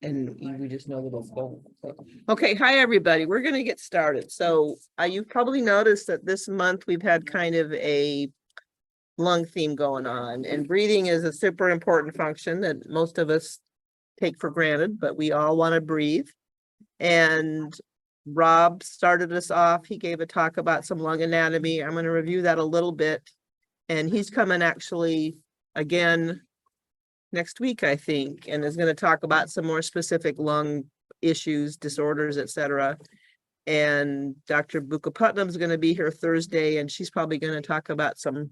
And we just know that it's going. Okay, hi, everybody. We're going to get started. So you've probably noticed that this month we've had kind of a lung theme going on, and breathing is a super important function that most of us take for granted, but we all want to breathe. And Rob started us off. He gave a talk about some lung anatomy. I'm going to review that a little bit. And he's coming actually again next week, I think, and is going to talk about some more specific lung issues, disorders, etc. And Dr. Buka Putnam is going to be here Thursday, and she's probably going to talk about some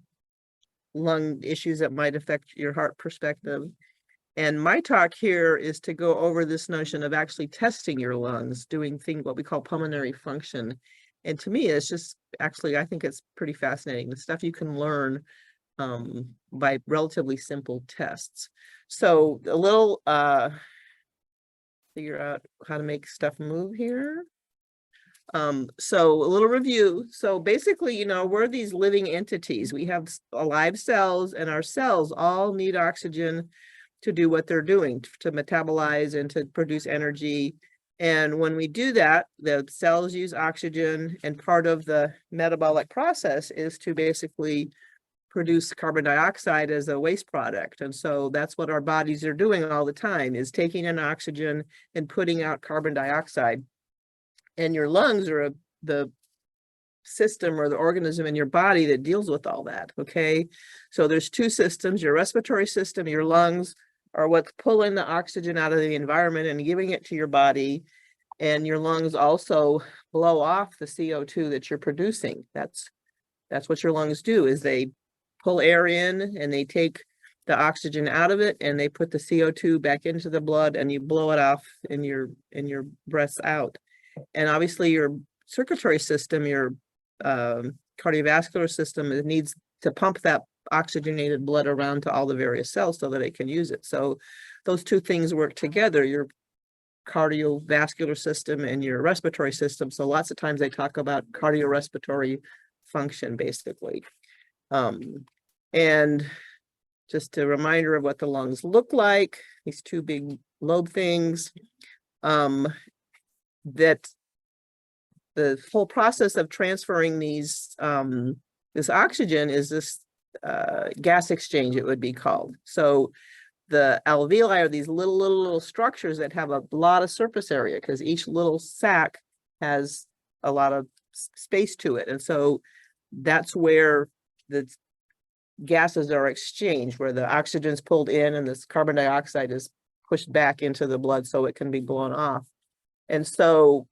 lung issues that might affect your heart perspective. And my talk here is to go over this notion of actually testing your lungs, doing what we call pulmonary function. And to me, it's just actually, I think it's pretty fascinating, the stuff you can learn by relatively simple tests. So a little figure out how to make stuff move here. So a little review. So basically, we're these living entities. We have alive cells, and our cells all need oxygen to do what they're doing, to metabolize and to produce energy. And when we do that, the cells use oxygen, and part of the metabolic process is to basically produce carbon dioxide as a waste product. And so that's what our bodies are doing all the time, is taking in oxygen and putting out carbon dioxide. And your lungs are the system or the organism in your body that deals with all that, okay? So there's two systems: your respiratory system, your lungs are what's pulling the oxygen out of the environment and giving it to your body. And your lungs also blow off the CO2 that you're producing. That's what your lungs do, is they pull air in and they take the oxygen out of it, and they put the CO2 back into the blood, and you blow it off in your breaths out. And obviously your circulatory system, your cardiovascular system, it needs to pump that oxygenated blood around to all the various cells so that it can use it. So those two things work together, your cardiovascular system and your respiratory system. So lots of times they talk about cardiorespiratory function, basically. And just a reminder of what the lungs look like, these two big lobe things, that the whole process of transferring these, this oxygen is this gas exchange, it would be called. So the alveoli are these little structures that have a lot of surface area, because each little sac has a lot of space to it. And so that's where the gases are exchanged, where the oxygen is pulled in and this carbon dioxide is pushed back into the blood so it can be blown off. And so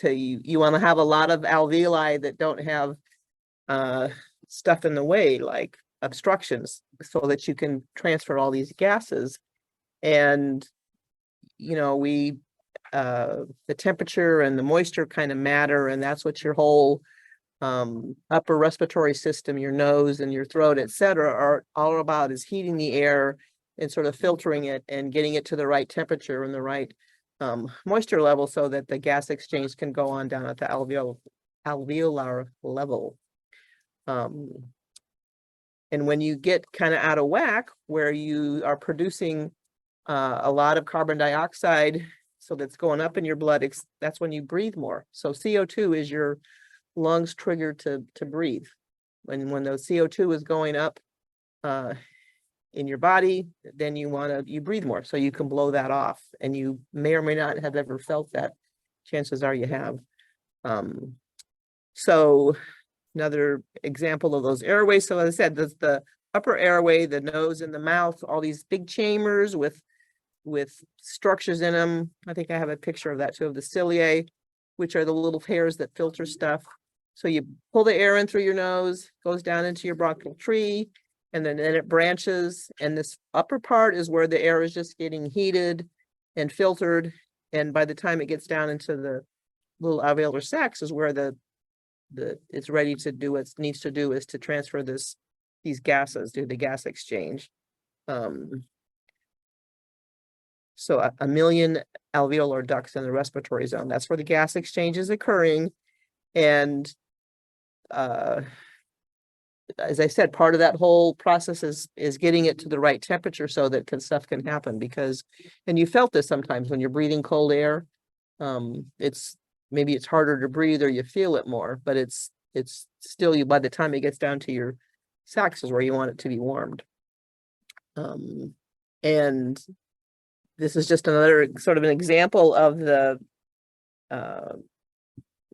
you want to have a lot of alveoli that don't have stuff in the way, like obstructions, so that you can transfer all these gases. And the temperature and the moisture kind of matter, and that's what your whole upper respiratory system, your nose and your throat, etc., are all about, is heating the air and sort of filtering it and getting it to the right temperature and the right moisture level, so that the gas exchange can go on down at the alveolar level. And when you get kind of out of whack, where you are producing a lot of carbon dioxide, so that's going up in your blood, that's when you breathe more. So CO2 is your lungs triggered to breathe. When the CO2 is going up in your body, then you breathe more, so you can blow that off. And you may or may not have ever felt that. Chances are you have. So another example of those airways. So as I said, the upper airway, the nose and the mouth, all these big chambers with structures in them. I think I have a picture of that too, of the cilia, which are the little hairs that filter stuff. So you pull the air in through your nose, goes down into your bronchial tree, and then it branches. And this upper part is where the air is just getting heated and filtered. And by the time it gets down into the little alveolar sacs is where it's ready to do what it needs to do, is to transfer these gases, do the gas exchange. So a million alveolar ducts in the respiratory zone, that's where the gas exchange is occurring. And as I said, part of that whole process is getting it to the right temperature so that stuff can happen, because, and you felt this sometimes when you're breathing cold air, it's, maybe it's harder to breathe or you feel it more, but it's still, you, by the time it gets down to your sacs is where you want it to be warmed. And this is just another sort of an example of the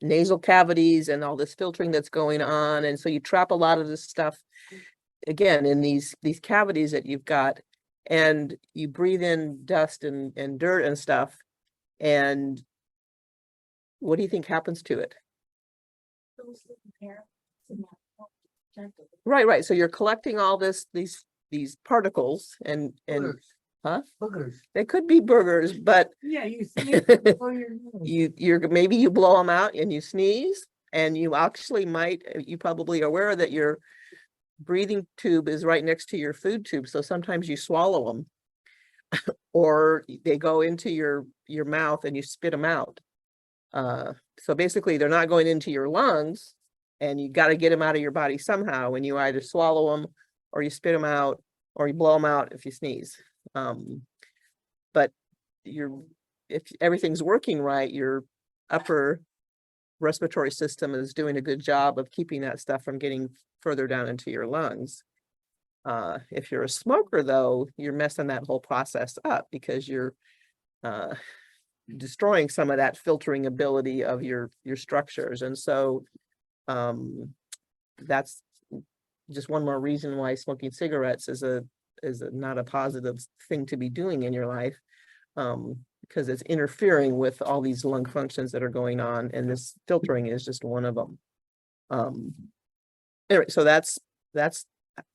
nasal cavities and all this filtering that's going on. And so you trap a lot of this stuff again in these cavities that you've got, and you breathe in dust and dirt and stuff. And what do you think happens to it? Right. So you're collecting all these particles and Boogers. Huh? Boogers. They could be boogers, but Yeah, you sneeze before your nose. you're maybe you blow them out and you sneeze, and you actually might, you probably are aware that your breathing tube is right next to your food tube, so sometimes you swallow them or they go into your mouth and you spit them out. So basically they're not going into your lungs, and you got to get them out of your body somehow, and you either swallow them or you spit them out or you blow them out if you sneeze. But if everything's working right, your upper respiratory system is doing a good job of keeping that stuff from getting further down into your lungs. If you're a smoker, though, you're messing that whole process up, because you're destroying some of that filtering ability of your structures. And so that's just one more reason why smoking cigarettes is not a positive thing to be doing in your life, because it's interfering with all these lung functions that are going on, and this filtering is just one of them. Anyway, so that's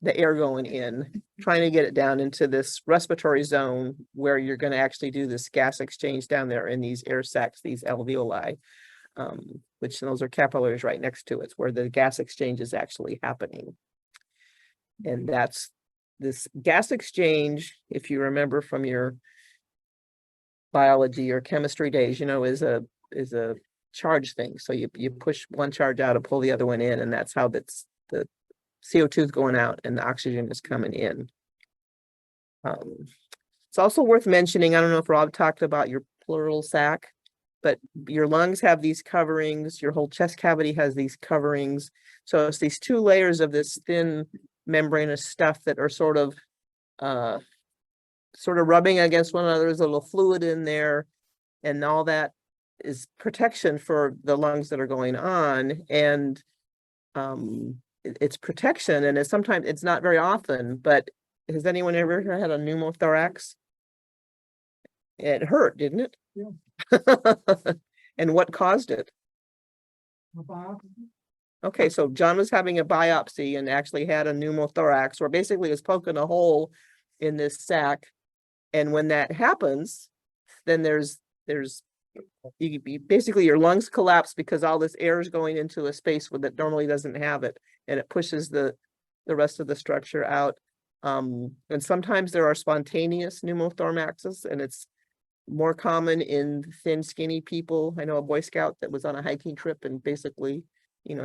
the air going in, trying to get it down into this respiratory zone where you're going to actually do this gas exchange down there in these air sacs, these alveoli, which those are capillaries right next to it, where the gas exchange is actually happening. And that's this gas exchange, if you remember from your biology or chemistry days, is a charge thing. So you push one charge out and pull the other one in, and that's how the CO2 is going out and the oxygen is coming in. It's also worth mentioning, I don't know if Rob talked about your pleural sac, but your lungs have these coverings, your whole chest cavity has these coverings. So it's these two layers of this thin membranous stuff that are sort of rubbing against one another. There's a little fluid in there, and all that is protection for the lungs that are going on. And it's protection, and it's not very often, but has anyone ever had a pneumothorax? It hurt, didn't it? Yeah. And what caused it? Okay, so John was having a biopsy and actually had a pneumothorax, where basically was poking a hole in this sac. And when that happens, then basically your lungs collapse, because all this air is going into a space that normally doesn't have it, and it pushes the rest of the structure out. And sometimes there are spontaneous pneumothoraxes, and it's more common in thin, skinny people. I know a Boy Scout that was on a hiking trip and basically,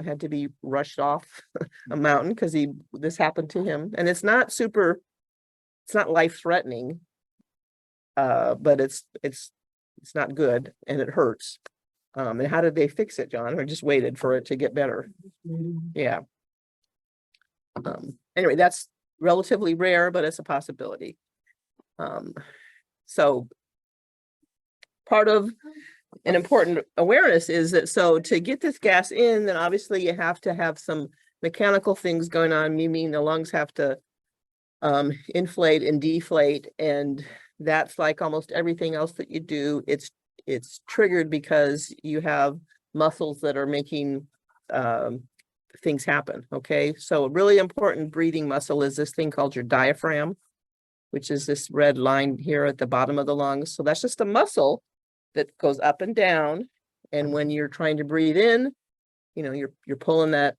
had to be rushed off a mountain because this happened to him. And it's not life-threatening, but it's not good, and it hurts. And how did they fix it, John? Or just waited for it to get better? Yeah. Anyway, that's relatively rare, but it's a possibility. So part of an important awareness is that, so to get this gas in, then obviously you have to have some mechanical things going on. Meaning the lungs have to inflate and deflate, and that's like almost everything else that you do. It's triggered because you have muscles that are making things happen. Okay, so a really important breathing muscle is this thing called your diaphragm, which is this red line here at the bottom of the lungs. So that's just a muscle that goes up and down, and when you're trying to breathe in, you're pulling that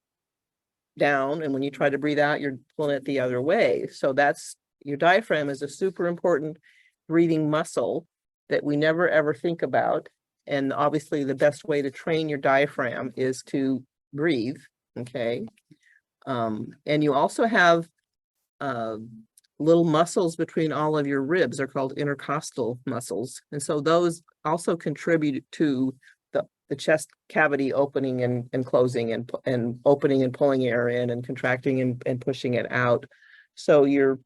down, and when you try to breathe out, you're pulling it the other way. So that's, your diaphragm is a super important breathing muscle that we never ever think about. And obviously the best way to train your diaphragm is to breathe. Okay. And you also have little muscles between all of your ribs are called intercostal muscles. And so those also contribute to the chest cavity opening and closing and opening and pulling air in and contracting and pushing it out. So your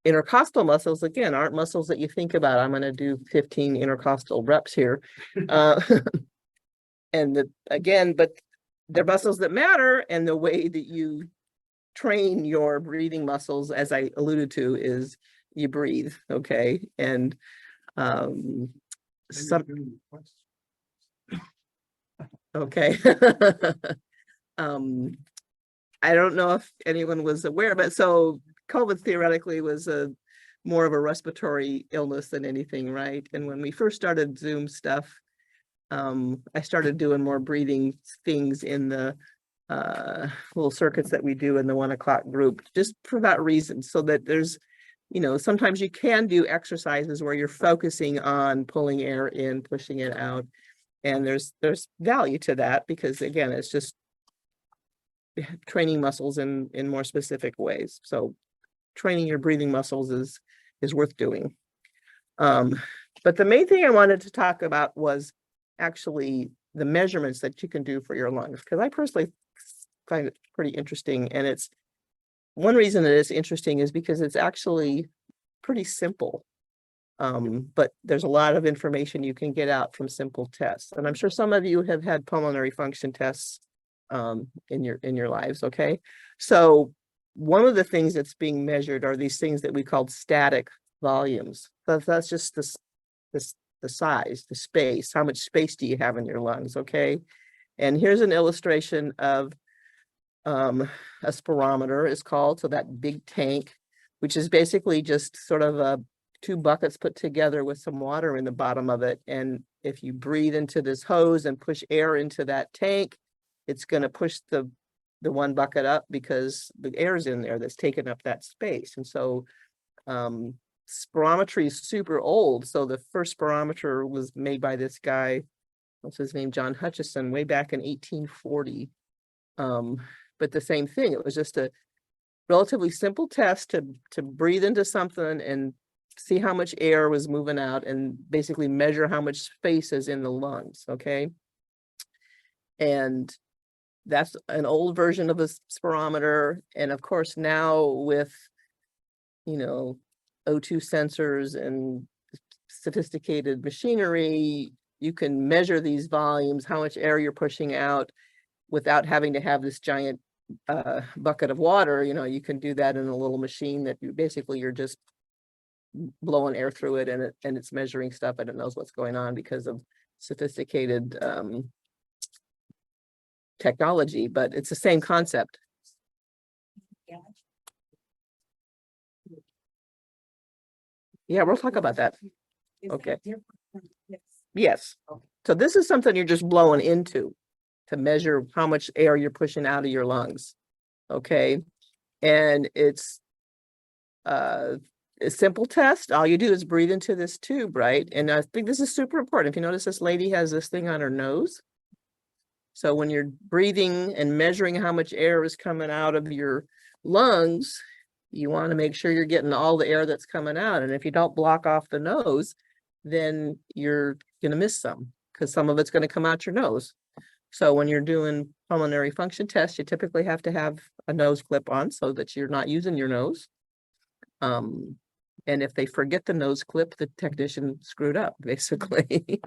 intercostal muscles, again, aren't muscles that you think about. I'm going to do 15 intercostal reps here. Again, but they're muscles that matter, and the way that you train your breathing muscles, as I alluded to, is you breathe, okay? And okay. I don't know if anyone was aware, but so COVID theoretically was more of a respiratory illness than anything, right? And when we first started Zoom stuff, I started doing more breathing things in the little circuits that we do in the 1 o'clock group, just for that reason, so that there's, sometimes you can do exercises where you're focusing on pulling air in, pushing it out. And there's value to that, because again, it's just training muscles in more specific ways. So training your breathing muscles is worth doing. But the main thing I wanted to talk about was actually the measurements that you can do for your lungs, because I personally find it pretty interesting. And it's one reason that it's interesting is because it's actually pretty simple. But there's a lot of information you can get out from simple tests. And I'm sure some of you have had pulmonary function tests in your lives, okay? So one of the things that's being measured are these things that we call static volumes. That's just the size, the space, how much space do you have in your lungs, okay? And here's an illustration of a spirometer is called, so that big tank, which is basically just sort of two buckets put together with some water in the bottom of it. And if you breathe into this hose and push air into that tank, it's going to push the one bucket up because the air is in there that's taken up that space. And so spirometry is super old. So the first spirometer was made by this guy, what's his name, John Hutchison, way back in 1840. But the same thing, it was just a relatively simple test to breathe into something and see how much air was moving out and basically measure how much space is in the lungs, okay? And that's an old version of a spirometer. And of course, now with, O2 sensors and sophisticated machinery, you can measure these volumes, how much air you're pushing out without having to have this giant bucket of water. You can do that in a little machine that you're just blowing air through it, and it's measuring stuff, and it knows what's going on because of sophisticated technology, but it's the same concept. Yeah, we'll talk about that. Okay. Yes. So this is something you're just blowing into to measure how much air you're pushing out of your lungs. Okay. And it's a simple test. All you do is breathe into this tube, right? And I think this is super important. If you notice, this lady has this thing on her nose. So when you're breathing and measuring how much air is coming out of your lungs, you want to make sure you're getting all the air that's coming out. And if you don't block off the nose, then you're going to miss some, because some of it's going to come out your nose. So when you're doing pulmonary function tests, you typically have to have a nose clip on so that you're not using your nose. And if they forget the nose clip, the technician screwed up, basically.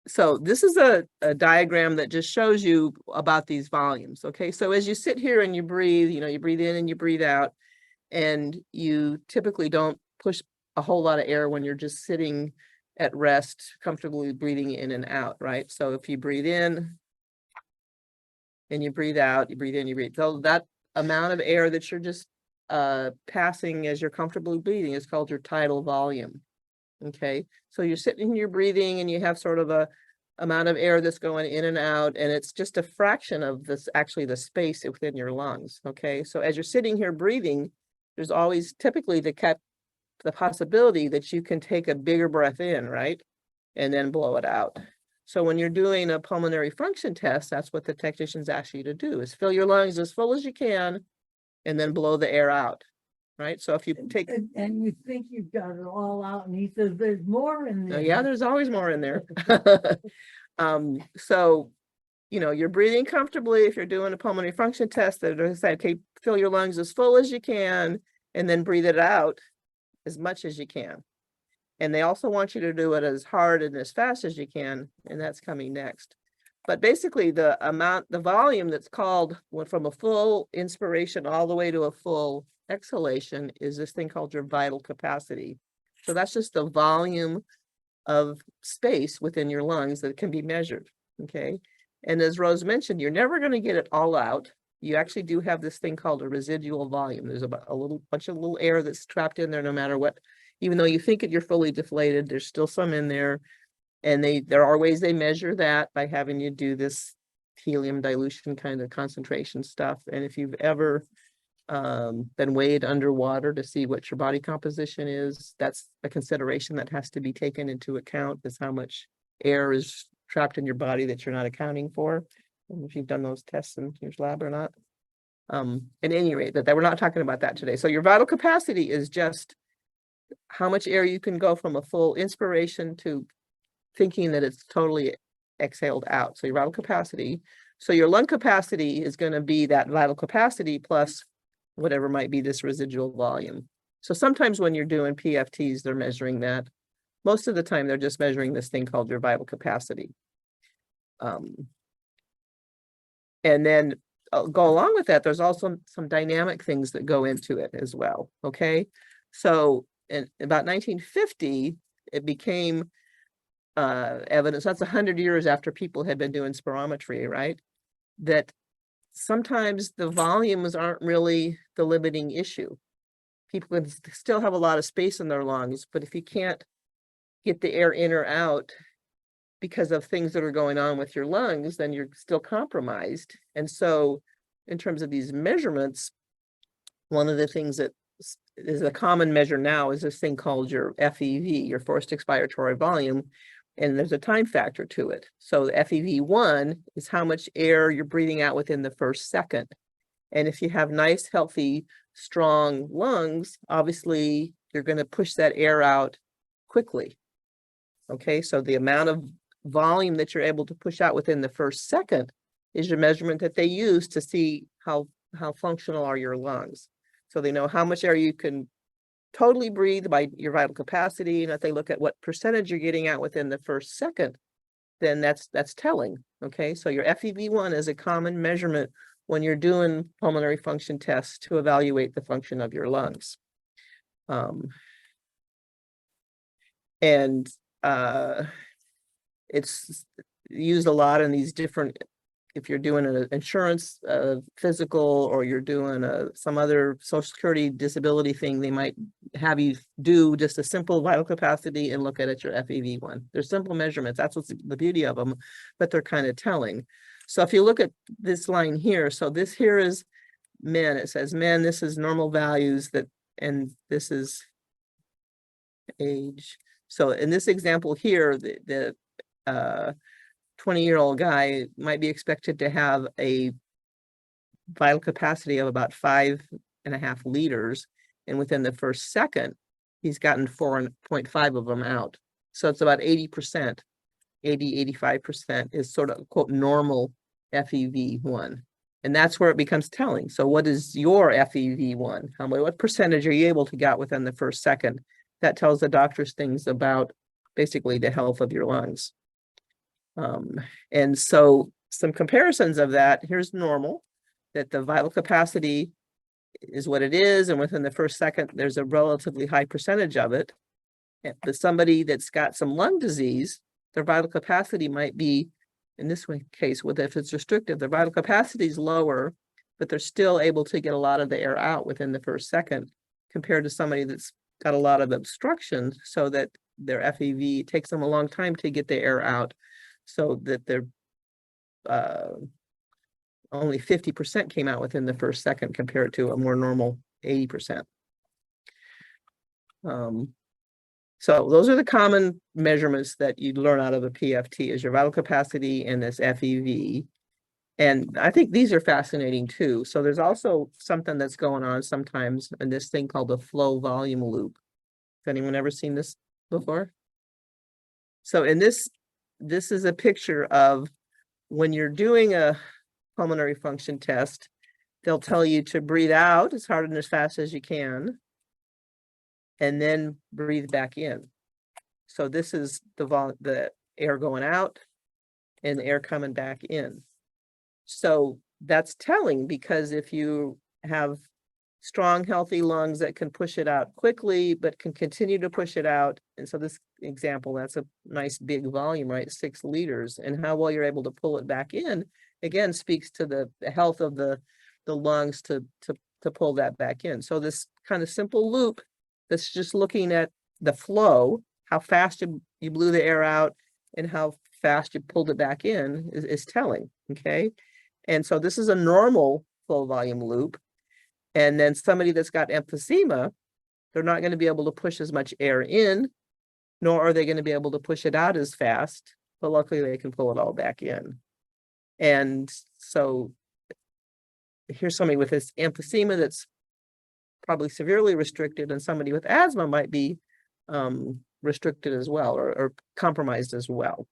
So this is a diagram that just shows you about these volumes. Okay, so as you sit here and you breathe, you breathe in and you breathe out, and you typically don't push a whole lot of air when you're just sitting at rest, comfortably breathing in and out, right? So if you breathe in and you breathe out, you breathe in, you breathe. So that amount of air that you're just passing as you're comfortably breathing is called your tidal volume. Okay, so you're sitting and you're breathing and you have sort of a amount of air that's going in and out, and it's just a fraction of this, actually the space within your lungs. Okay, so as you're sitting here breathing, there's always typically the possibility that you can take a bigger breath in, right? And then blow it out. So when you're doing a pulmonary function test, that's what the technicians ask you to do, is fill your lungs as full as you can and then blow the air out, right? So if you take, And you think you've got it all out, and he says there's more in there. yeah, there's always more in there. So, you know, you're breathing comfortably. If you're doing a pulmonary function test, they're saying, okay, fill your lungs as full as you can and then breathe it out as much as you can. And they also want you to do it as hard and as fast as you can, and that's coming next. But basically the volume that's called from a full inspiration all the way to a full exhalation is this thing called your vital capacity. So that's just the volume of space within your lungs that can be measured, okay? And as Rose mentioned, you're never going to get it all out. You actually do have this thing called a residual volume. There's about a little bunch of little air that's trapped in there no matter what. Even though you think you're fully deflated, there's still some in there. And there are ways they measure that by having you do this helium dilution kind of concentration stuff. And if you've ever been weighed underwater to see what your body composition is, that's a consideration that has to be taken into account, is how much air is trapped in your body that you're not accounting for. I don't know if you've done those tests in your lab or not. At any rate, that we're not talking about that today. So your vital capacity is just how much air you can go from a full inspiration to thinking that it's totally exhaled out. So your vital capacity. So your lung capacity is going to be that vital capacity plus whatever might be this residual volume. So sometimes when you're doing PFTs, they're measuring that. Most of the time, they're just measuring this thing called your vital capacity. And then go along with that, there's also some dynamic things that go into it as well, okay? So in about 1950, it became evidence, that's 100 years after people had been doing spirometry, right? That sometimes the volumes aren't really the limiting issue. People can still have a lot of space in their lungs, but if you can't get the air in or out because of things that are going on with your lungs, then you're still compromised. And so in terms of these measurements, one of the things that is a common measure now is this thing called your FEV, your forced expiratory volume. And there's a time factor to it. So the FEV1 is how much air you're breathing out within the first second. And if you have nice, healthy, strong lungs, obviously you're going to push that air out quickly. Okay, so the amount of volume that you're able to push out within the first second is your measurement that they use to see how functional are your lungs. So they know how much air you can totally breathe by your vital capacity. And if they look at what percentage you're getting out within the first second, then that's telling. Okay, so your FEV1 is a common measurement when you're doing pulmonary function tests to evaluate the function of your lungs. It's used a lot in these different, if you're doing an insurance physical, or you're doing some other Social Security disability thing, they might have you do just a simple vital capacity and look at your FEV1. They're simple measurements. That's what's the beauty of them, but they're kind of telling. So if you look at this line here, so this here is men. It says men, this is normal values, and this is age. So in this example here, the 20-year-old guy might be expected to have a vital capacity of about 5.5 liters. And within the first second, he's gotten 4.5 of them out. So it's about 80%, 85% is sort of quote normal FEV1. And that's where it becomes telling. So what is your FEV1? What percentage are you able to get within the first second? That tells the doctors things about basically the health of your lungs. And so some comparisons of that, here's normal, that the vital capacity is what it is. And within the first second, there's a relatively high percentage of it. But somebody that's got some lung disease, their vital capacity might be, in this case, if it's restrictive, their vital capacity is lower, but they're still able to get a lot of the air out within the first second, compared to somebody that's got a lot of obstruction, so that their FEV takes them a long time to get the air out, so that they're only 50% came out within the first second compared to a more normal 80%. So those are the common measurements that you learn out of a PFT is your vital capacity and this FEV. And I think these are fascinating too. So there's also something that's going on sometimes in this thing called the flow volume loop. Has anyone ever seen this before? So in this is a picture of when you're doing a pulmonary function test, they'll tell you to breathe out as hard and as fast as you can, and then breathe back in. So this is the air going out and the air coming back in. So that's telling, because if you have strong, healthy lungs that can push it out quickly, but can continue to push it out. And so this example, that's a nice big volume, right? 6 liters, and how well you're able to pull it back in, again, speaks to the health of the lungs to pull that back in. So this kind of simple loop that's just looking at the flow, how fast you blew the air out and how fast you pulled it back in is telling, okay? And so this is a normal flow volume loop. And then somebody that's got emphysema, they're not going to be able to push as much air in, nor are they going to be able to push it out as fast, but luckily they can pull it all back in. And so here's somebody with this emphysema that's probably severely restricted, and somebody with asthma might be restricted as well, or compromised as well.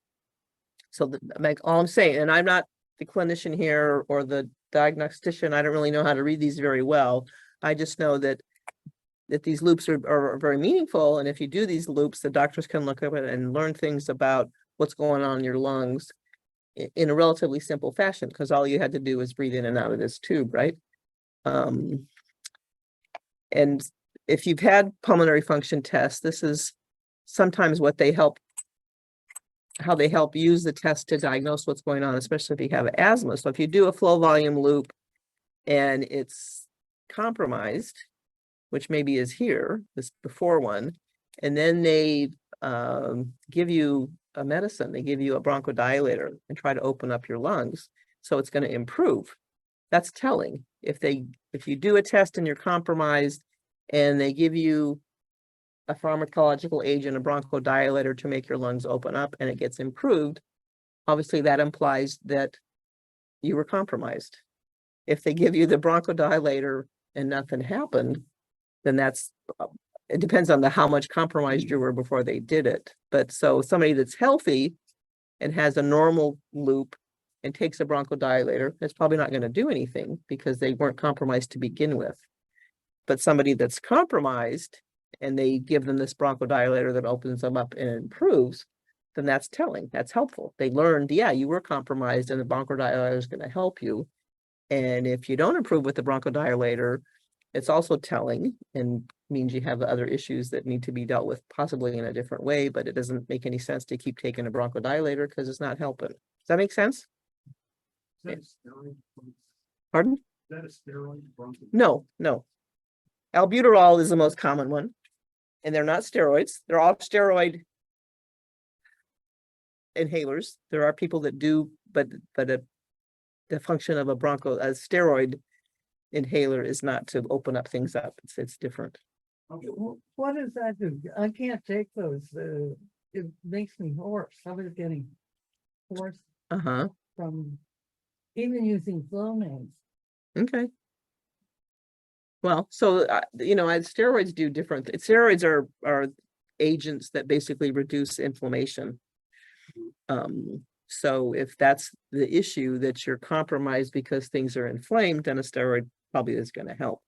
So all I'm saying, and I'm not the clinician here or the diagnostician, I don't really know how to read these very well. I just know that these loops are very meaningful. And if you do these loops, the doctors can look at it and learn things about what's going on in your lungs in a relatively simple fashion, because all you had to do was breathe in and out of this tube, right? And if you've had pulmonary function tests, this is sometimes what they help, how they help use the test to diagnose what's going on, especially if you have asthma. So if you do a flow volume loop and it's compromised, which maybe is here, this before one, and then they give you a medicine, they give you a bronchodilator and try to open up your lungs, so it's going to improve. That's telling. If you do a test and you're compromised and they give you a pharmacological agent, a bronchodilator to make your lungs open up, and it gets improved, obviously that implies that you were compromised. If they give you the bronchodilator and nothing happened, then it depends on how much compromised you were before they did it. But so somebody that's healthy and has a normal loop and takes a bronchodilator, it's probably not going to do anything because they weren't compromised to begin with. But somebody that's compromised and they give them this bronchodilator that opens them up and improves, then that's telling, that's helpful. They learned, yeah, you were compromised and the bronchodilator is going to help you. And if you don't improve with the bronchodilator, it's also telling and means you have other issues that need to be dealt with possibly in a different way, but it doesn't make any sense to keep taking a bronchodilator because it's not helping. Does that make sense? Is that a steroid? Pardon? Is that a steroid? No. Albuterol is the most common one, and they're not steroids. They're all steroid inhalers. There are people that do, but the function of a steroid inhaler is not to open up things up. It's different. What does that do? I can't take those. It makes me hoarse. I was getting hoarse from even using Flonase. Okay. Well, so steroids do different. Steroids are agents that basically reduce inflammation. So if that's the issue, that you're compromised because things are inflamed, then a steroid probably is going to help.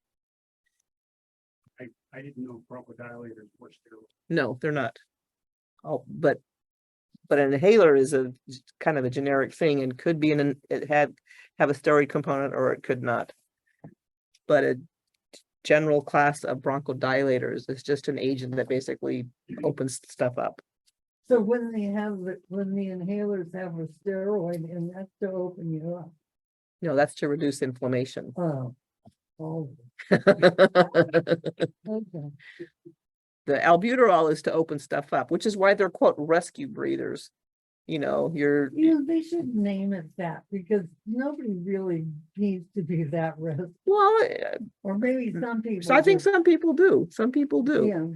I didn't know bronchodilators were steroids. No, they're not. Oh, but an inhaler is a kind of a generic thing and could be have a steroid component or it could not. But a general class of bronchodilators is just an agent that basically opens stuff up. So when the inhalers have a steroid, and that's to open you up. No, that's to reduce inflammation. Oh. Okay. The albuterol is to open stuff up, which is why they're quote rescue breathers. They should name it that, because nobody really needs to be that risk. Well, Or maybe some people. so I think some people do. Some people do. Yeah.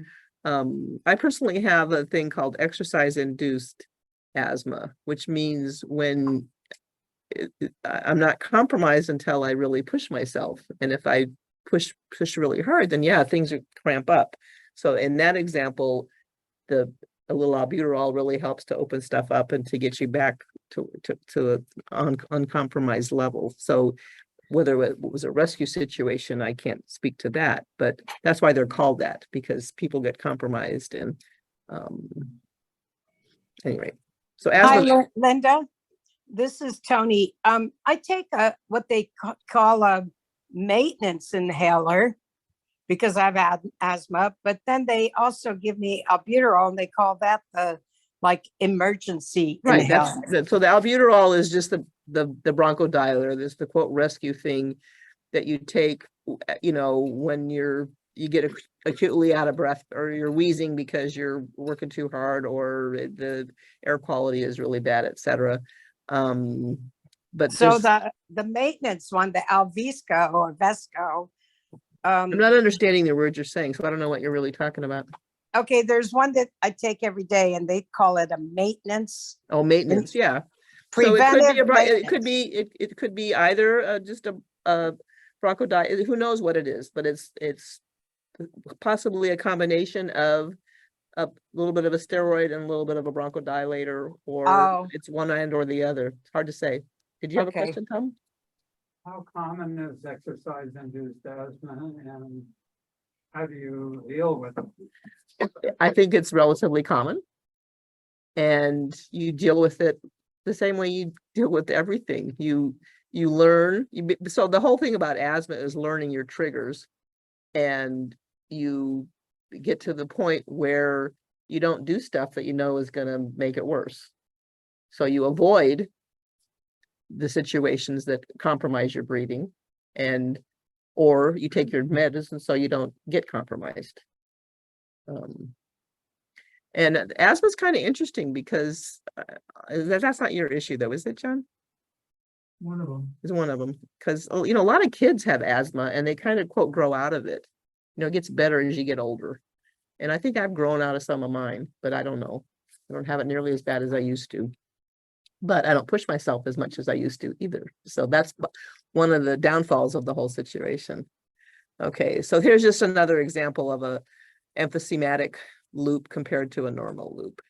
I personally have a thing called exercise-induced asthma, which means when I'm not compromised until I really push myself. And if I push really hard, then yeah, things are cramp up. So in that example, a little albuterol really helps to open stuff up and to get you back to an uncompromised level. So whether it was a rescue situation, I can't speak to that, but that's why they're called that, because people get compromised. And anyway, so Hi, asthma. Linda. This is Tony. I take what they call a maintenance inhaler because I've had asthma, but then they also give me albuterol and they call that the like emergency Right, inhaler. so the albuterol is just the bronchodilator. There's the quote rescue thing that you take, when you get acutely out of breath or you're wheezing because you're working too hard or the air quality is really bad, etc. But so the maintenance one, the Alvisco or Vesco. I'm not understanding the words you're saying, so I don't know what you're really talking about. Okay, there's one that I take every day and they call it a maintenance. Oh, maintenance, yeah. Preventive It could be either just a bronchodilator, who knows what it is, but it's possibly a combination of a little bit of a steroid and a little bit of a bronchodilator, or it's one end or the other. It's hard to say. Did you have a question, Tom? How common is exercise-induced asthma, and how do you deal with it? I think it's relatively common, and you deal with it the same way you deal with everything. You learn. So the whole thing about asthma is learning your triggers, and you get to the point where you don't do stuff that you know is going to make it worse. So you avoid the situations that compromise your breathing, or you take your medicine so you don't get compromised. And asthma is kind of interesting because that's not your issue though, is it, John? One of them. Is one of them, because a lot of kids have asthma and they kind of quote grow out of it. It gets better as you get older. And I think I've grown out of some of mine, but I don't know. I don't have it nearly as bad as I used to. But I don't push myself as much as I used to either. So that's one of the downfalls of the whole situation. Okay, so here's just another example of a emphysematic loop compared to a normal loop.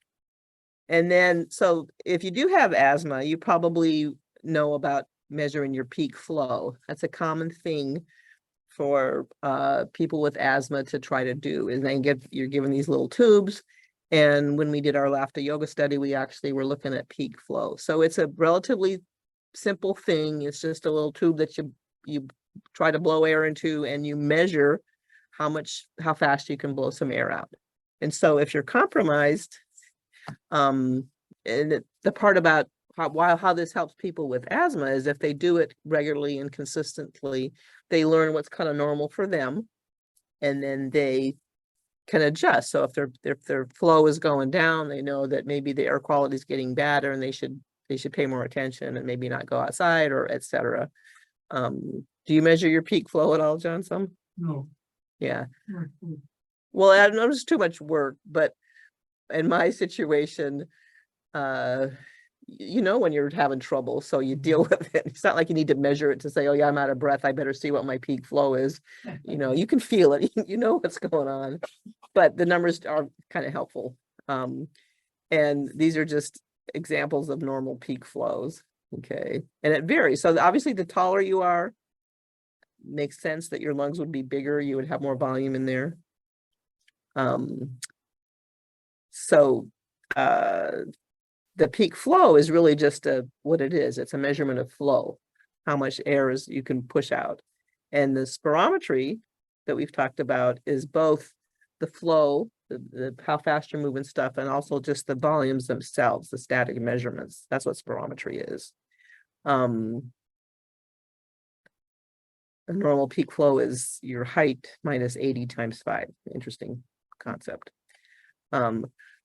And then, so if you do have asthma, you probably know about measuring your peak flow. That's a common thing for people with asthma to try to do, is then you're given these little tubes. And when we did our laughter yoga study, we actually were looking at peak flow. So it's a relatively simple thing. It's just a little tube that you try to blow air into, and you measure how fast you can blow some air out. And so if you're compromised, and the part about how this helps people with asthma is if they do it regularly and consistently, they learn what's kind of normal for them, and then they can adjust. So if their flow is going down, they know that maybe the air quality is getting better and they should pay more attention and maybe not go outside, or etc. Do you measure your peak flow at all, John? Some? No. Yeah. Well, I don't know, it's too much work, but in my situation, when you're having trouble, so you deal with it. It's not like you need to measure it to say, oh yeah, I'm out of breath, I better see what my peak flow is. You can feel it, you know what's going on, but the numbers are kind of helpful. And these are just examples of normal peak flows. Okay, and it varies. So obviously the taller you are, makes sense that your lungs would be bigger, you would have more volume in there. So the peak flow is really just what it is. It's a measurement of flow, how much air you can push out. And the spirometry that we've talked about is both the flow, how fast you're moving stuff, and also just the volumes themselves, the static measurements. That's what spirometry is. A normal peak flow is your height minus 80 times 5. Interesting concept.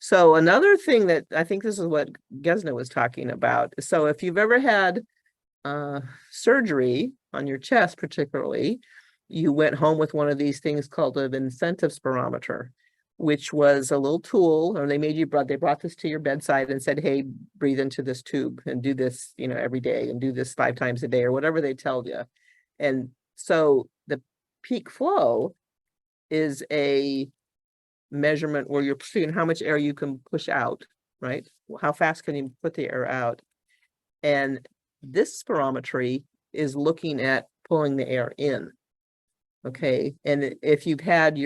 So another thing that I think this is what Gesna was talking about. So if you've ever had surgery on your chest, particularly, you went home with one of these things called an incentive spirometer. which was a little tool, or they brought this to your bedside and said, hey, breathe into this tube and do this, every day and do this 5 times a day or whatever they tell you. And so the peak flow is a measurement where you're seeing how much air you can push out, right? How fast can you put the air out? And this spirometry is looking at pulling the air in. Okay. And if you've had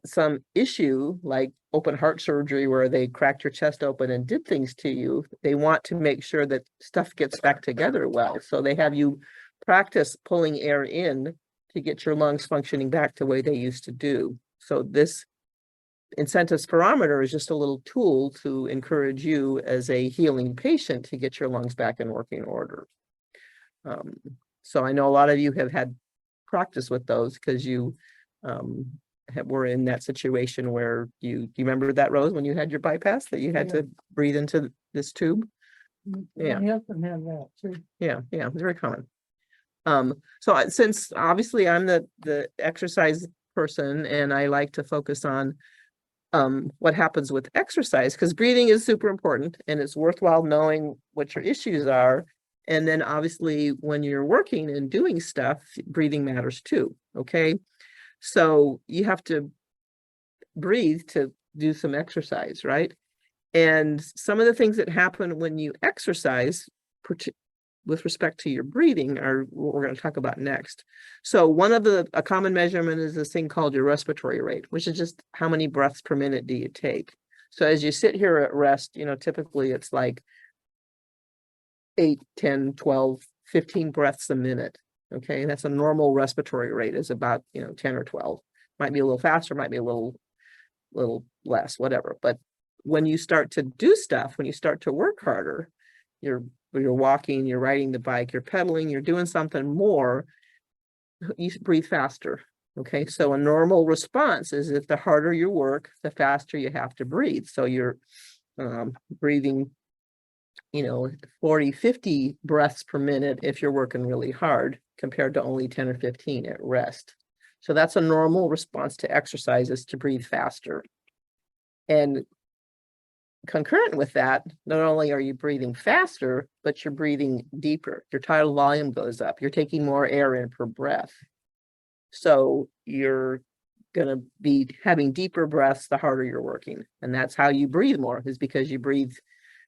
some issue like open heart surgery where they cracked your chest open and did things to you, they want to make sure that stuff gets back together well. So they have you practice pulling air in to get your lungs functioning back the way they used to do. So this incentive spirometer is just a little tool to encourage you as a healing patient to get your lungs back in working order. So I know a lot of you have had practice with those because you were in that situation where you remember that, Rose, when you had your bypass that you had Yeah. to breathe into this tube? Yeah. My husband had that too. Yeah, it's very common. Since obviously I'm the exercise person and I like to focus on what happens with exercise, because breathing is super important and it's worthwhile knowing what your issues are. And then obviously when you're working and doing stuff, breathing matters too, okay? So you have to breathe to do some exercise, right? And some of the things that happen when you exercise, with respect to your breathing, are what we're going to talk about next. So one of a common measurement is this thing called your respiratory rate, which is just how many breaths per minute do you take. So as you sit here at rest, typically it's like 8, 10, 12, 15 breaths a minute. Okay, that's a normal respiratory rate, is about 10 or 12. Might be a little faster, might be a little less, whatever. But when you start to do stuff, when you start to work harder, you're walking, you're riding the bike, you're pedaling, you're doing something more, you breathe faster. Okay, so a normal response is that the harder you work, the faster you have to breathe. So you're breathing 40, 50 breaths per minute if you're working really hard, compared to only 10 or 15 at rest. So that's a normal response to exercise, is to breathe faster. And concurrent with that, not only are you breathing faster, but you're breathing deeper. Your tidal volume goes up. You're taking more air in per breath. So you're going to be having deeper breaths the harder you're working. And that's how you breathe more, is because you breathe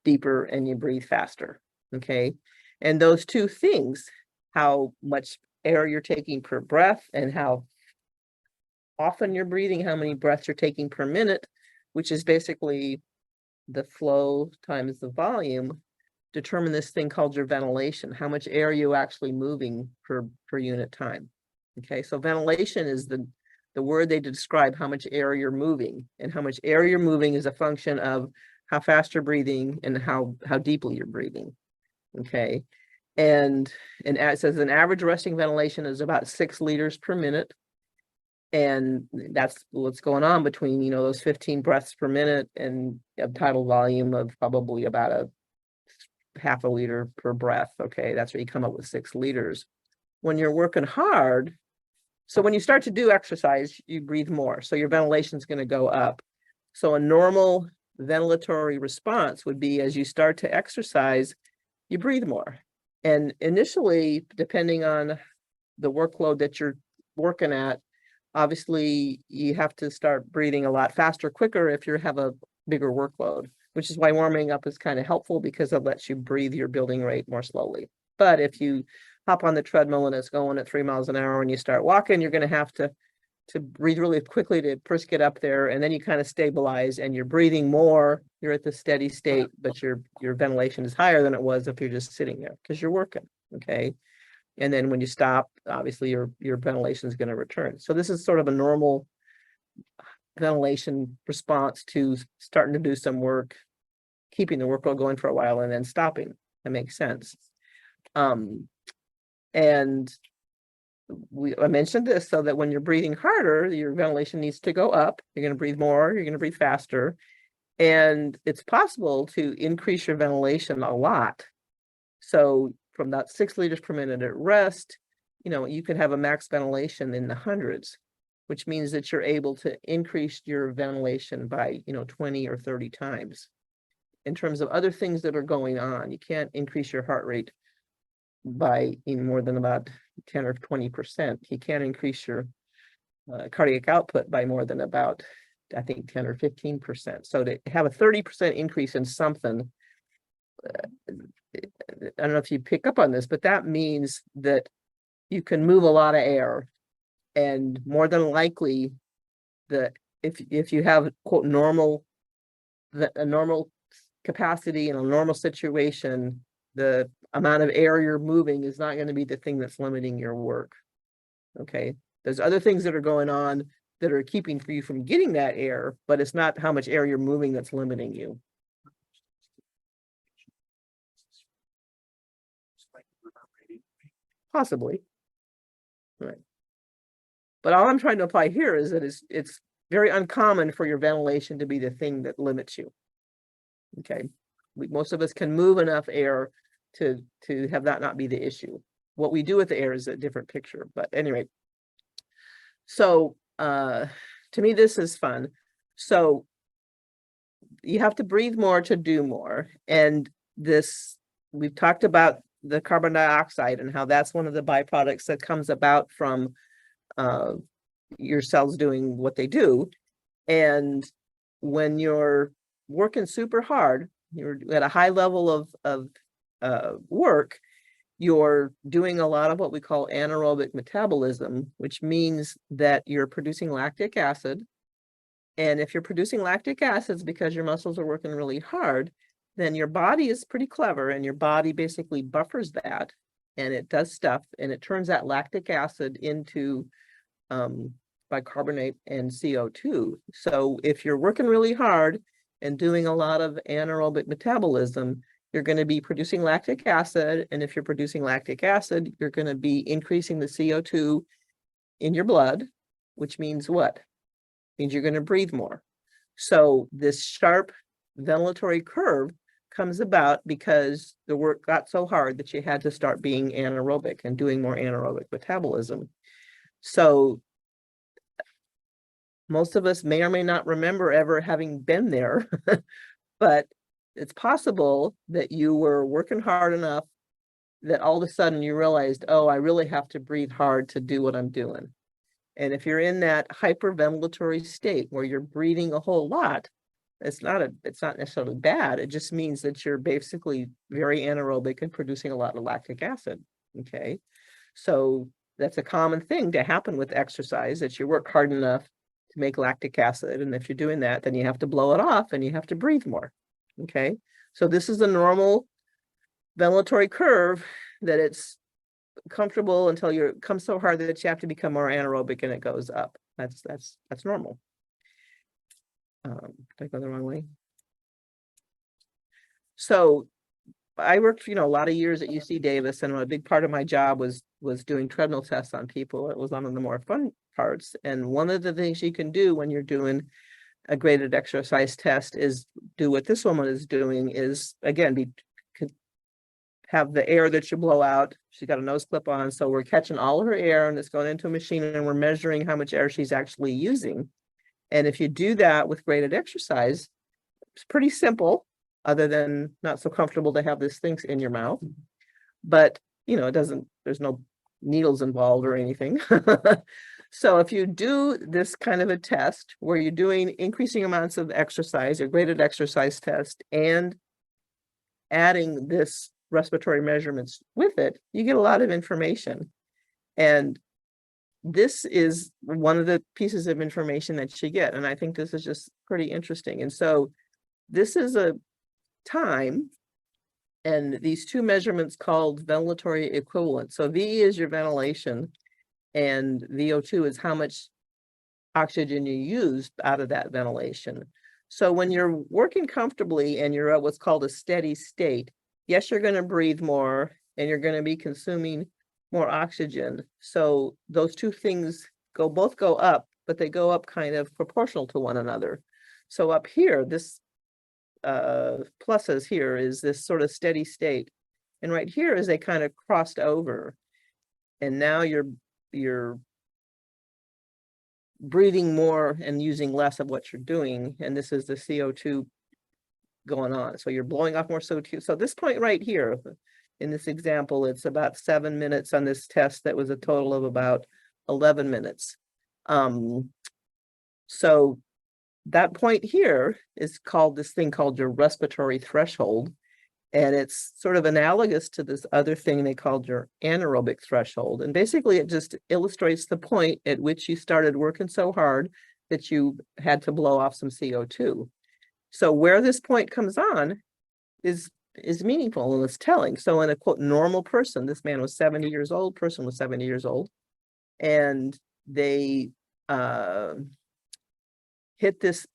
deeper and you breathe faster. Okay. And those two things, how much air you're taking per breath and how often you're breathing, how many breaths you're taking per minute, which is basically the flow times the volume, determine this thing called your ventilation, how much air you actually moving per unit time. Okay, so ventilation is the word they describe how much air you're moving, and how much air you're moving is a function of how fast you're breathing and how deeply you're breathing. Okay, and it says an average resting ventilation is about 6 liters per minute. And that's what's going on between, those 15 breaths per minute and a tidal volume of probably about a half a liter per breath. Okay, that's where you come up with 6 liters. When you're working hard, so when you start to do exercise, you breathe more. So your ventilation is going to go up. So a normal ventilatory response would be, as you start to exercise, you breathe more. And initially, depending on the workload that you're working at, obviously, you have to start breathing a lot faster, quicker if you have a bigger workload, which is why warming up is kind of helpful, because it lets you breathe your building rate more slowly. But if you hop on the treadmill and it's going at 3 miles an hour and you start walking, you're going to have to breathe really quickly to first get up there, and then you kind of stabilize and you're breathing more. You're at the steady state, but your ventilation is higher than it was if you're just sitting there because you're working. Okay. And then when you stop, obviously your ventilation is going to return. So this is sort of a normal ventilation response to starting to do some work, keeping the workload going for a while and then stopping. That makes sense. And I mentioned this so that when you're breathing harder, your ventilation needs to go up. You're going to breathe more, you're going to breathe faster. And it's possible to increase your ventilation a lot. So from that 6 liters per minute at rest, you could have a max ventilation in the hundreds. which means that you're able to increase your ventilation by, 20 or 30 times. In terms of other things that are going on, you can't increase your heart rate by more than about 10 or 20%. You can't increase your cardiac output by more than about, I think, 10 or 15%. So to have a 30% increase in something, I don't know if you pick up on this, but that means that you can move a lot of air, and more than likely that if you have quote a normal capacity in a normal situation, the amount of air you're moving is not going to be the thing that's limiting your work. Okay, there's other things that are going on that are keeping you from getting that air, but it's not how much air you're moving that's limiting you. Possibly. Right. But all I'm trying to apply here is that it's very uncommon for your ventilation to be the thing that limits you. Okay. Most of us can move enough air to have that not be the issue. What we do with the air is a different picture. But anyway, so to me, this is fun. So you have to breathe more to do more. And we've talked about the carbon dioxide and how that's one of the byproducts that comes about from your cells doing what they do. And when you're working super hard, you're at a high level of work, you're doing a lot of what we call anaerobic metabolism, which means that you're producing lactic acid. And if you're producing lactic acids because your muscles are working really hard, then your body is pretty clever, and your body basically buffers that, and it does stuff, and it turns that lactic acid into bicarbonate and CO2. So if you're working really hard and doing a lot of anaerobic metabolism, you're going to be producing lactic acid. And if you're producing lactic acid, you're going to be increasing the CO2 in your blood, which means what? Means you're going to breathe more. So this sharp ventilatory curve comes about because the work got so hard that you had to start being anaerobic and doing more anaerobic metabolism. So most of us may or may not remember ever having been there, but it's possible that you were working hard enough that all of a sudden you realized, oh, I really have to breathe hard to do what I'm doing. And if you're in that hyperventilatory state where you're breathing a whole lot, it's not necessarily bad. It just means that you're basically very anaerobic and producing a lot of lactic acid. Okay. So that's a common thing to happen with exercise, that you work hard enough to make lactic acid. And if you're doing that, then you have to blow it off and you have to breathe more. Okay. So this is the normal ventilatory curve, that it's comfortable until you come so hard that you have to become more anaerobic, and it goes up. That's normal. Did I go the wrong way? So I worked, a lot of years at UC Davis, and a big part of my job was doing treadmill tests on people. It was one of the more fun parts. And one of the things you can do when you're doing a graded exercise test is do what this woman is doing, is again, have the air that you blow out. She's got a nose clip on. So we're catching all of her air, and it's going into a machine, and we're measuring how much air she's actually using. And if you do that with graded exercise, it's pretty simple, other than not so comfortable to have this thing in your mouth. But, there's no needles involved or anything. So if you do this kind of a test where you're doing increasing amounts of exercise, a graded exercise test, and adding this respiratory measurements with it, you get a lot of information. And this is one of the pieces of information that you get. And I think this is just pretty interesting. And so this is a time, and these two measurements called ventilatory equivalent. So V is your ventilation, and VO2 is how much oxygen you used out of that ventilation. So when you're working comfortably and you're at what's called a steady state, yes, you're going to breathe more, and you're going to be consuming more oxygen. So those two things both go up, but they go up kind of proportional to one another. So up here, this pluses here is this sort of steady state. And right here is they kind of crossed over. And now your breathing more and using less of what you're doing, and this is the CO2 going on. So you're blowing off more CO2. So this point right here, in this example, it's about 7 minutes on this test. That was a total of about 11 minutes. So that point here is called this thing called your respiratory threshold. And it's sort of analogous to this other thing they called your anaerobic threshold. And basically it just illustrates the point at which you started working so hard that you had to blow off some CO2. So where this point comes on is meaningful and it's telling. So in a quote normal person, this man was 70 years old, person was 70 years old, and they hit this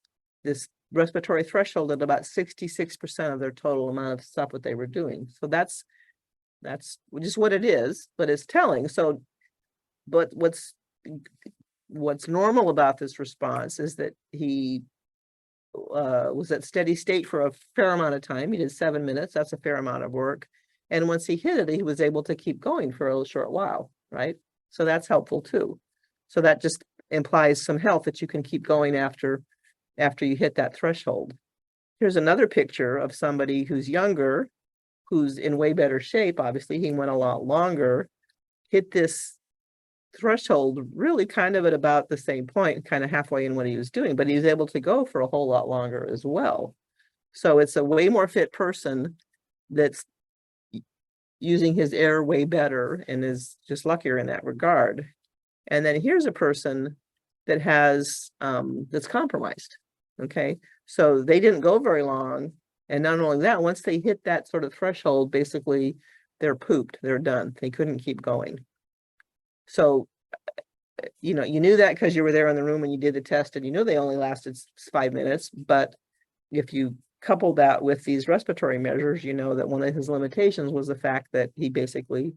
respiratory threshold at about 66% of their total amount of stuff that they were doing. So that's just what it is, but it's telling. So, but what's normal about this response is that he was at steady state for a fair amount of time. He did 7 minutes. That's a fair amount of work. And once he hit it, he was able to keep going for a short while, right? So that's helpful too. So that just implies some health that you can keep going after you hit that threshold. Here's another picture of somebody who's younger, who's in way better shape. Obviously, he went a lot longer, hit this threshold really kind of at about the same point, kind of halfway in what he was doing, but he was able to go for a whole lot longer as well. So it's a way more fit person that's using his air way better and is just luckier in that regard. And then here's a person that has that's compromised. Okay, so they didn't go very long, and not only that, once they hit that sort of threshold, basically they're pooped, they're done, they couldn't keep going. So you knew that because you were there in the room when you did the test, and you knew they only lasted 5 minutes. But if you couple that with these respiratory measures, you know that one of his limitations was the fact that he basically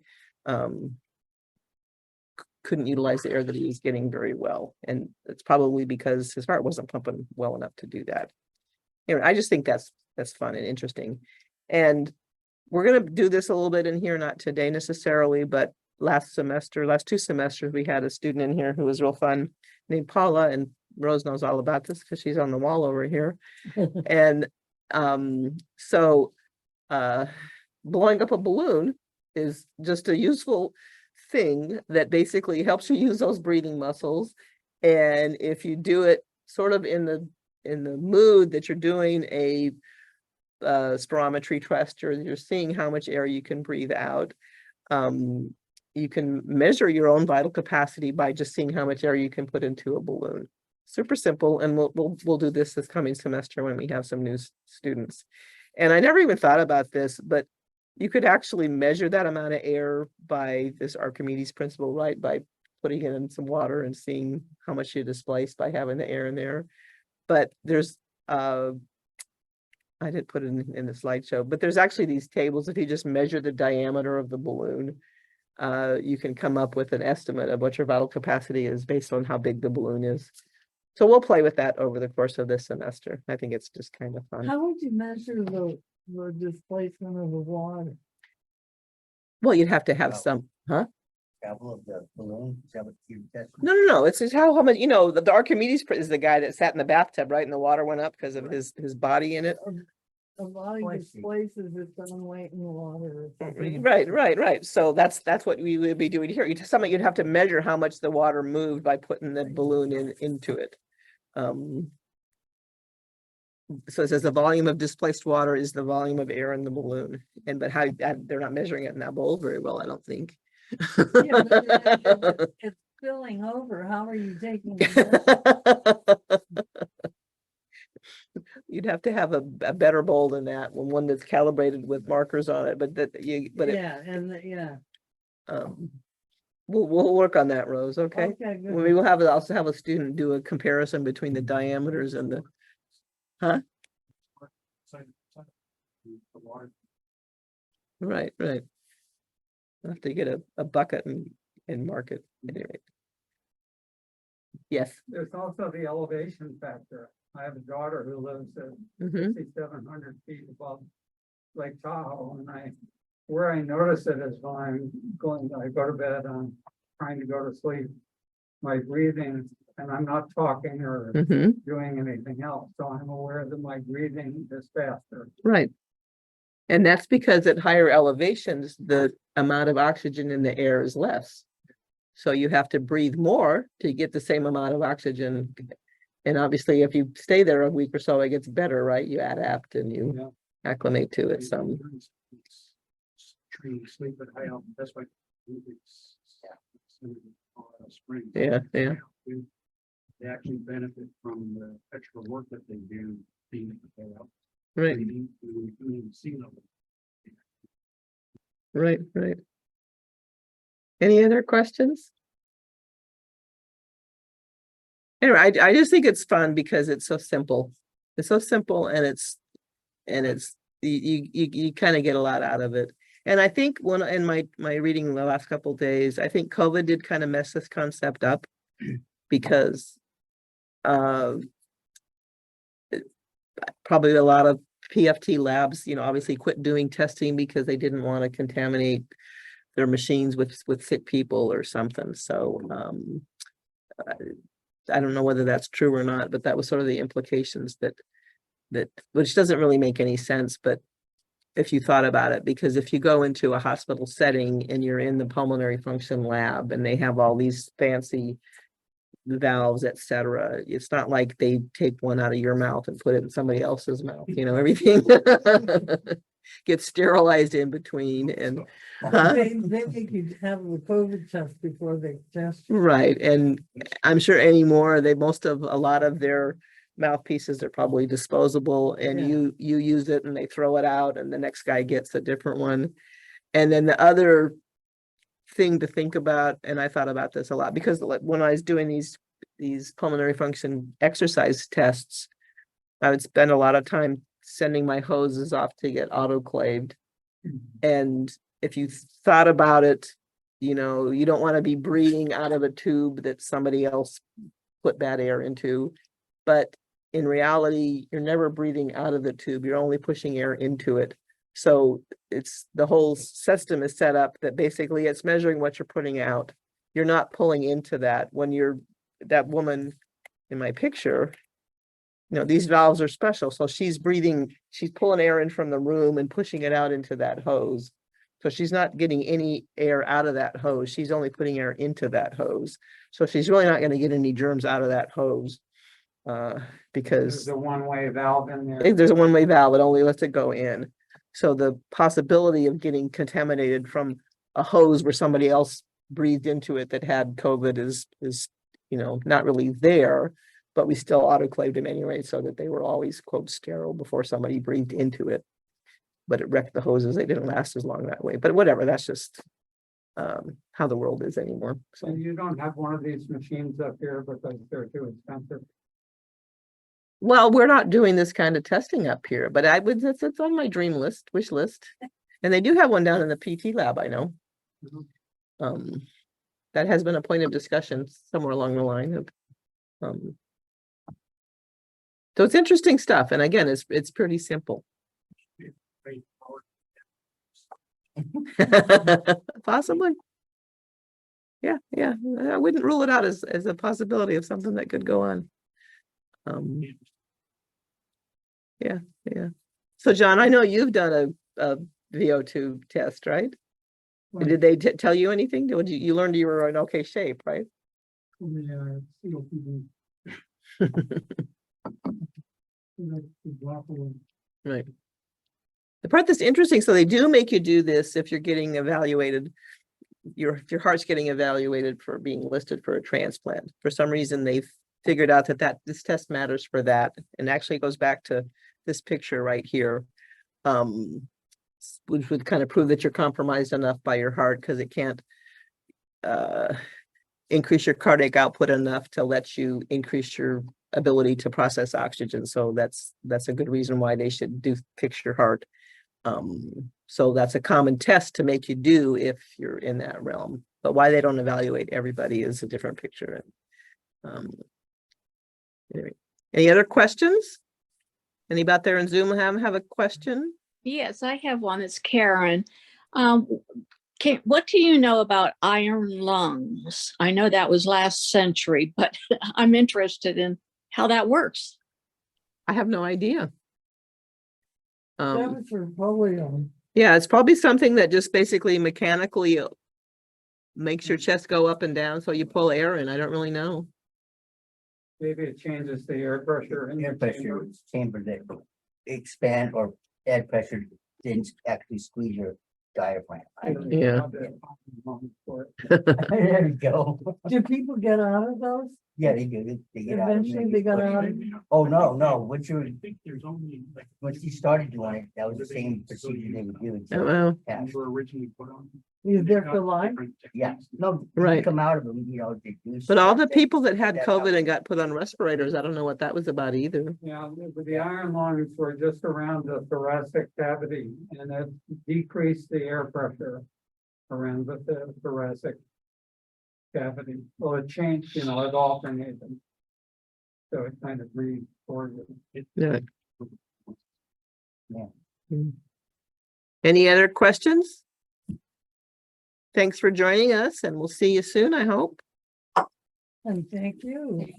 couldn't utilize the air that he was getting very well. And it's probably because his heart wasn't pumping well enough to do that. Anyway, I just think that's fun and interesting. And we're going to do this a little bit in here, not today necessarily, but last 2 semesters, we had a student in here who was real fun named Paula, and Rose knows all about this because she's on the wall over here. And so blowing up a balloon is just a useful thing that basically helps you use those breathing muscles. And if you do it sort of in the mood that you're doing a spirometry test, you're seeing how much air you can breathe out. You can measure your own vital capacity by just seeing how much air you can put into a balloon. Super simple, and we'll do this coming semester when we have some new students. And I never even thought about this, but you could actually measure that amount of air by this Archimedes principle, right? By putting it in some water and seeing how much you displace by having the air in there. But there's, I didn't put it in the slideshow, but there's actually these tables. If you just measure the diameter of the balloon, you can come up with an estimate of what your vital capacity is based on how big the balloon is. So we'll play with that over the course of this semester. I think it's just kind of fun. How would you measure the displacement of the water? Well, you'd have to have some, huh? Of the balloon, is that what you tested? No. It's just how much, the Archimedes is the guy that sat in the bathtub, right? And the water went up because of his body in it. A body displaces its own weight in the water. Or something. Right. So that's what we would be doing here. You'd have to measure how much the water moved by putting the balloon into it. So it says the volume of displaced water is the volume of air in the balloon. But how they're not measuring it in that bowl very well, I don't think. Yeah, but it's spilling over. How are you taking it? You'd have to have a better bowl than that, one that's calibrated with markers on it. We'll work on that, Rose. Okay. Okay, good. We will also have a student do a comparison between the diameters and the, huh? Right. I'll have to get a bucket and mark it. Anyway. Yes. There's also the elevation factor. I have a daughter who lives at 6,700 feet above Lake Tahoe, and where I notice it is when I go to bed, I'm trying to go to sleep. My breathing and I'm not talking or Hmm. doing anything else, so I'm aware that my breathing is faster. Right. And that's because at higher elevations, the amount of oxygen in the air is less. So you have to breathe more to get the same amount of oxygen. And obviously, if you stay there a week or so, it gets better, right? You adapt and you Yeah. acclimate to it some. Tree sleep at high altitude, that's why. Spring. Yeah, yeah. They actually benefit from the extra work that they do being at the high Right, altitude, doing sea level. right, right. Any other questions? Anyway, I just think it's fun because it's so simple. It's so simple and you kind of get a lot out of it. And I think when in my reading the last couple of days, I think COVID did kind of mess this concept up because probably a lot of PFT labs, obviously quit doing testing because they didn't want to contaminate their machines with sick people or something. So I don't know whether that's true or not, but that was sort of the implications that which doesn't really make any sense, but if you thought about it, because if you go into a hospital setting and you're in the pulmonary function lab and they have all these fancy valves, etc., it's not like they take one out of your mouth and put it in somebody else's mouth. Everything gets sterilized in between. And They make you have the COVID test before they test. right. And I'm sure anymore, a lot of their mouthpieces are probably disposable, and Yeah. you use it and they throw it out and the next guy gets a different one. And then the other thing to think about, and I thought about this a lot, because when I was doing these pulmonary function exercise tests, I would spend a lot of time sending my hoses off to get autoclaved. And if you thought about it, you don't want to be breathing out of a tube that somebody else put bad air into. But in reality, you're never breathing out of the tube. You're only pushing air into it. So the whole system is set up that basically it's measuring what you're putting out. You're not pulling into that. When that woman in my picture, these valves are special. So she's pulling air in from the room and pushing it out into that hose. So she's not getting any air out of that hose. She's only putting air into that hose. So she's really not going to get any germs out of that hose. Because There's a one-way valve in there. there's a one-way valve, it only lets it go in. So the possibility of getting contaminated from a hose where somebody else breathed into it that had COVID is not really there, but we still autoclaved them anyway, so that they were always, quote, sterile before somebody breathed into it. But it wrecked the hoses. They didn't last as long that way. But whatever, that's just how the world is anymore. So And you don't have one of these machines up here because they're too expensive. well, we're not doing this kind of testing up here, but it's on my wish list. And they do have one down in the PT lab, I know. Mhm. That has been a point of discussion somewhere along the line of, so it's interesting stuff. And again, it's pretty simple. Possibly. Yeah, I wouldn't rule it out as a possibility of something that could go on. Yeah. So John, I know you've done a VO2 test, right? Right. Did they tell you anything? Did you learned you were in okay shape, right? Right. The part that's interesting, so they do make you do this if you're getting evaluated, if your heart's getting evaluated for being listed for a transplant. For some reason, they've figured out that this test matters for that. And actually goes back to this picture right here, which would kind of prove that you're compromised enough by your heart because it can't increase your cardiac output enough to let you increase your ability to process oxygen. So that's a good reason why they should fix your heart. So that's a common test to make you do if you're in that realm. But why they don't evaluate everybody is a different picture. Anyway. Any other questions? Anybody out there in Zoom have a question? Yes, I have one. It's Karen. what do you know about iron lungs? I know that was last century, but I'm interested in how that works. I have no idea. That was for polio. Yeah, it's probably something that just basically mechanically makes your chest go up and down, so you pull air in. I don't really know. Maybe it changes the air pressure in Air the pressure chamber. chamber that expand or add pressure didn't actually squeeze your diaphragm. Yeah. There we go. Do people get out of those? Yeah, they do. They get out of it. Eventually they got out of it. Oh, no, once I think there's only like. once you started doing it, that was the same procedure they would do. Oh, until well, cash. They were originally put on. You're there for life? Yeah, no, you Right. come out of them, you know, they do. but all the stuff that- people that had that COVID helps. and got put on respirators, I don't know what that was about either. Yeah, the iron lungs were just around the thoracic cavity and it decreased the air pressure around the thoracic cavity. Well, it changed, it alternated. So it kind of restored it. Yeah. Yeah. Any other questions? Thanks for joining us, and we'll see you soon, I hope. And thank you.